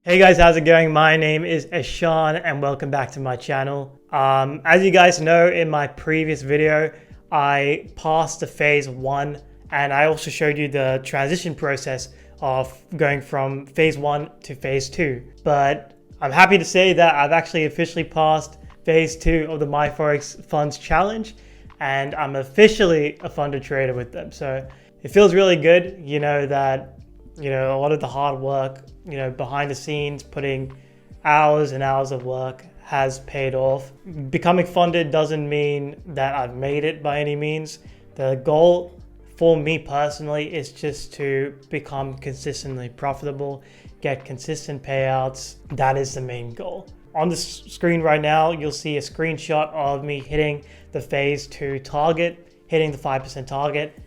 Hey guys, how's it going? My name is Eshan and welcome back to my channel. As you guys know, in my previous video, I passed the phase 1 and I also showed you the transition process of going from phase 1 to phase 2. But I'm happy to say that I've actually officially passed phase 2 of the My Forex Funds Challenge and I'm officially a funded trader with them. So it feels really good, that a lot of the hard work, behind the scenes, putting hours and hours of work has paid off. Becoming funded doesn't mean that I've made it by any means. The goal for me personally is just to become consistently profitable, get consistent payouts. That is the main goal. On the screen right now, you'll see a screenshot of me hitting the phase 2 target, hitting the 5% target.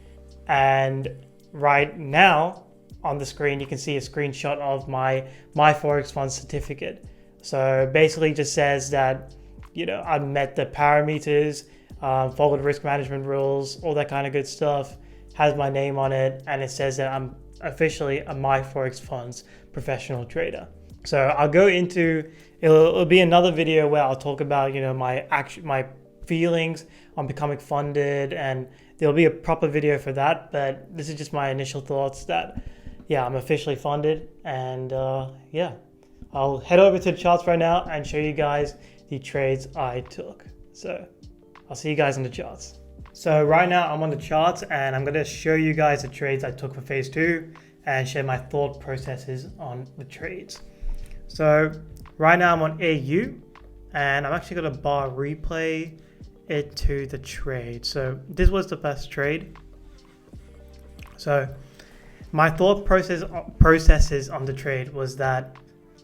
And right now, on the screen, you can see a screenshot of my Forex Fund certificate. So basically just says that, I met the parameters, followed risk management rules, all that kind of good stuff, has my name on it, and it says that I'm officially a My Forex Funds professional trader. So I'll go into, it'll be another video where I'll talk about, my feelings on becoming funded, and there'll be a proper video for that, but this is just my initial thoughts that I'm officially funded, and I'll head over to the charts right now and show you guys the trades I took. So I'll see you guys in the charts. So right now I'm on the charts and I'm going to show you guys the trades I took for phase 2 and share my thought processes on the trades. So right now I'm on AU and I'm actually going to bar replay it to the trade. So this was the first trade. So my thought processes on the trade was that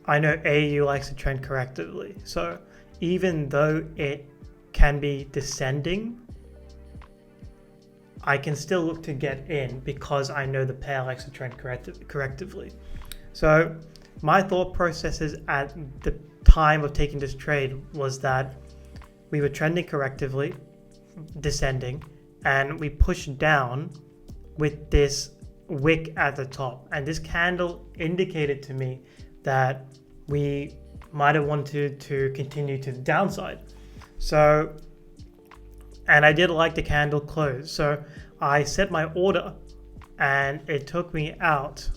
I know AU likes to trend correctively. So even though it can be descending, I can still look to get in because I know the pair likes to trend correctively. So my thought processes at the time of taking this trade was that we were trending correctively, descending, and we pushed down with this wick at the top, and this candle indicated to me that we might have wanted to continue to the downside. So, and I did like the candle close, so I set my order and it took me out,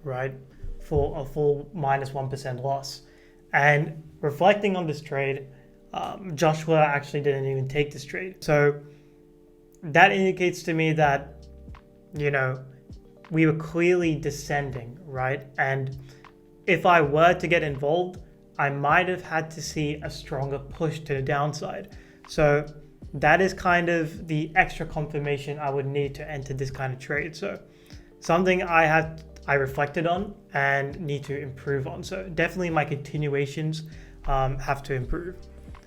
right, for a full minus 1% loss. And reflecting on this trade, Joshua actually didn't even take this trade. So that indicates to me that we were clearly descending, right? And if I were to get involved, I might have had to see a stronger push to the downside. So that is kind of the extra confirmation I would need to enter this kind of trade. So something I reflected on and need to improve on. So definitely my continuations have to improve.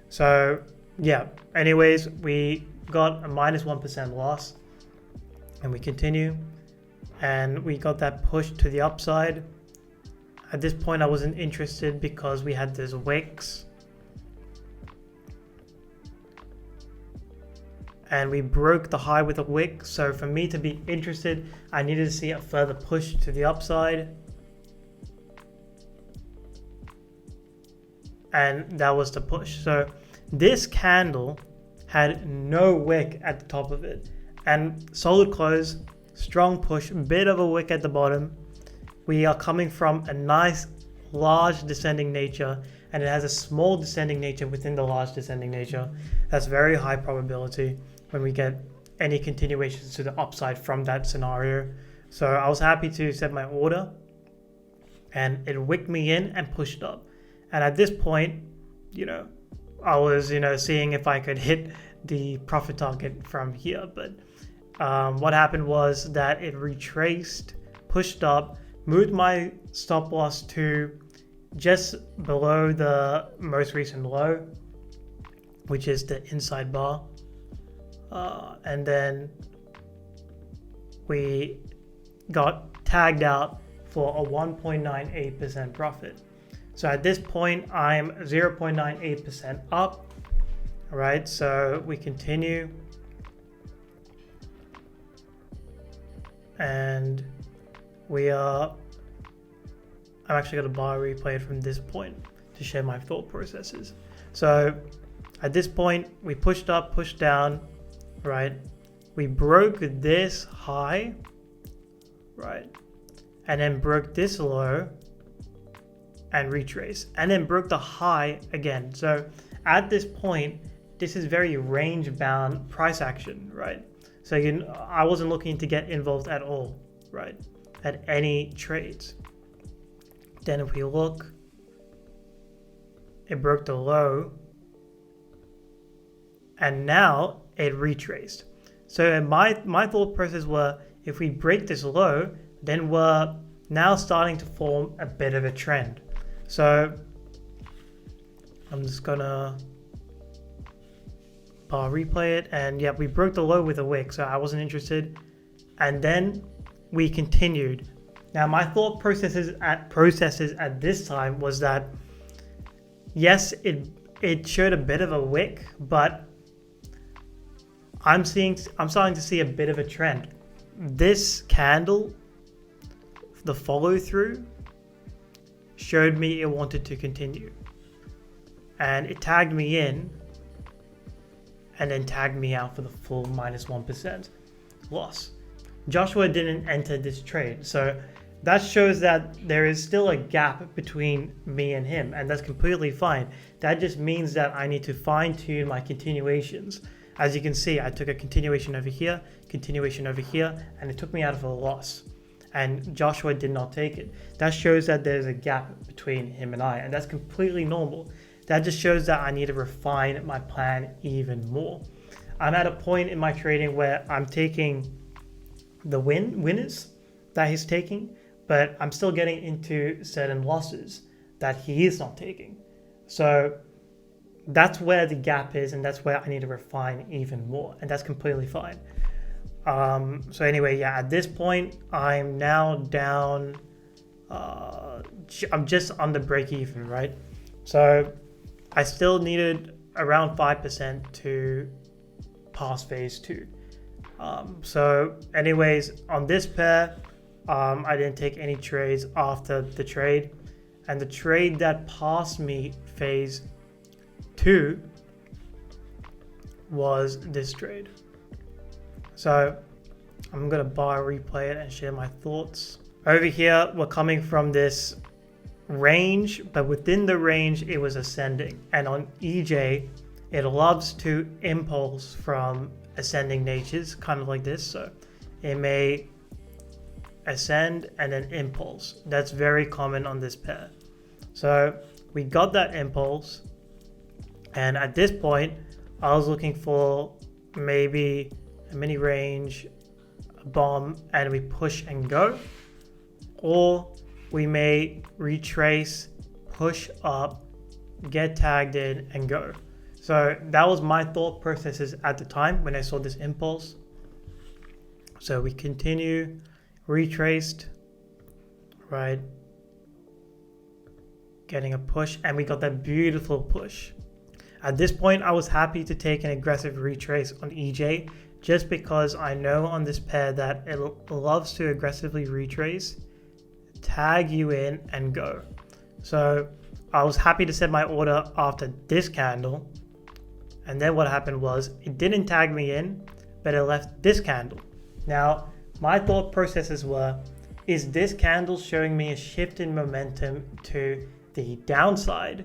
So anyways, we got a minus 1% loss. And we continue, and we got that push to the upside. At this point, I wasn't interested because we had these wicks. And we broke the high with a wick. So for me to be interested, I needed to see a further push to the upside. And that was the push. So this candle had no wick at the top of it. And solid close, strong push, bit of a wick at the bottom. We are coming from a nice large descending nature, and it has a small descending nature within the large descending nature. That's very high probability when we get any continuations to the upside from that scenario. So I was happy to set my order, and it wicked me in and pushed up. And at this point, I was seeing if I could hit the profit target from here, but what happened was that it retraced, pushed up, moved my stop loss to just below the most recent low, which is the inside bar, and then we got tagged out for a 1.98% profit. So at this point, I'm 0.98% up. All right, so we continue. And we are I'm actually going to bar replay it from this point to share my thought processes. So at this point, we pushed up, pushed down, right? We broke this high, right? And then broke this low and retrace, and then broke the high again. So at this point, this is very range bound price action, right? So I wasn't looking to get involved at all, right? At any trades. Then if we look, it broke the low and now it retraced. So my thought process were, if we break this low, then we're now starting to form a bit of a trend. So I'm just gonna bar replay it, and yeah, we broke the low with a wick, so I wasn't interested. And then we continued. Now my thought processes at this time was that yes, it showed a bit of a wick, but I'm starting to see a bit of a trend. This candle, the follow through, showed me it wanted to continue, and it tagged me in and then tagged me out for the full -1% loss. Joshua didn't enter this trade, so that shows that there is still a gap between me and him, and that's completely fine. That just means that I need to fine tune my continuations. As you can see, I took a continuation over here, and it took me out of a loss. And Joshua did not take it. That shows that there's a gap between him and I, and that's completely normal. That just shows that I need to refine my plan even more. I'm at a point in my trading where I'm taking the winners that he's taking, but I'm still getting into certain losses that he is not taking. So that's where the gap is, and that's where I need to refine even more, and that's completely fine. So anyway, yeah, at this point, I'm now down, I'm just on the break even, right? So I still needed around 5% to pass phase 2. So anyways, on this pair, I didn't take any trades after the trade, and the trade that passed me phase 2 was this trade. So I'm gonna bar replay it and share my thoughts. Over here, we're coming from this range, but within the range, it was ascending. And on EJ, it loves to impulse from ascending natures, kind of like this. So it may ascend and then impulse. That's very common on this pair. So we got that impulse, and at this point, I was looking for maybe a mini range, a bomb, and we push and go, or we may retrace, push up, get tagged in, and go. So that was my thought processes at the time when I saw this impulse. So we continue, retraced, right, getting a push, and we got that beautiful push. At this point, I was happy to take an aggressive retrace on EJ, just because I know on this pair that it loves to aggressively retrace, tag you in, and go. So I was happy to set my order after this candle, and then what happened was it didn't tag me in, but it left this candle. Now, my thought processes were, is this candle showing me a shift in momentum to the downside,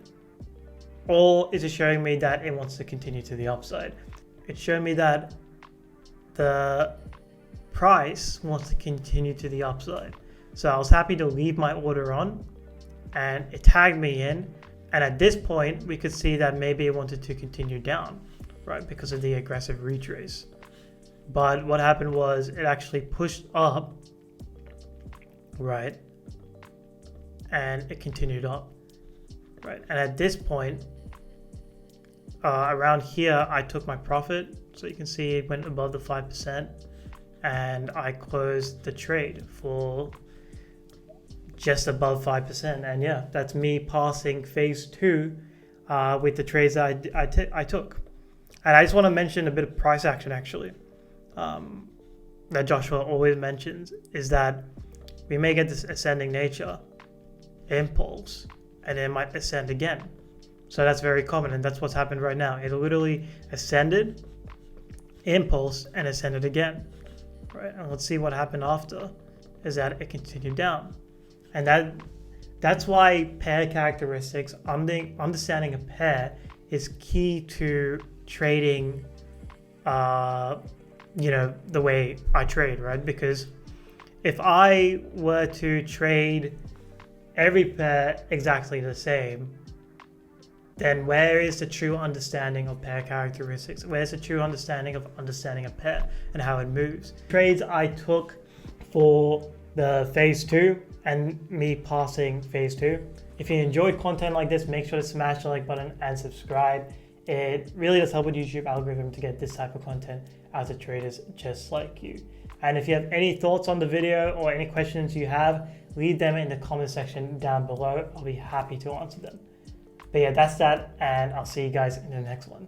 or is it showing me that it wants to continue to the upside? It showed me that the price wants to continue to the upside. So I was happy to leave my order on, and it tagged me in. And at this point, we could see that maybe it wanted to continue down, right? Because of the aggressive retrace. But what happened was it actually pushed up, right? And it continued up, right? And at this point, around here, I took my profit. So you can see it went above the 5%, and I closed the trade for just above 5%. And yeah, that's me passing phase 2 with the trades that I took. And I just want to mention a bit of price action actually, that Joshua always mentions, is that we may get this ascending nature. impulse, and then it might ascend again. So that's very common, and that's what's happened right now. It literally ascended, impulse, and ascended again. Right, and let's see what happened after. Is that it continued down, and that's why pair characteristics, understanding a pair, is key to trading. The way I trade, right? Because if I were to trade every pair exactly the same, then where is the true understanding of pair characteristics? Where's the true understanding of understanding a pair and how it moves? Trades I took for the phase 2 and me passing phase 2. If you enjoyed content like this, make sure to smash the like button and subscribe. It really does help with YouTube algorithm to get this type of content out to traders just like you. And if you have any thoughts on the video or any questions you have, leave them in the comment section down below. I'll be happy to answer them. But yeah, that's that, and I'll see you guys in the next one.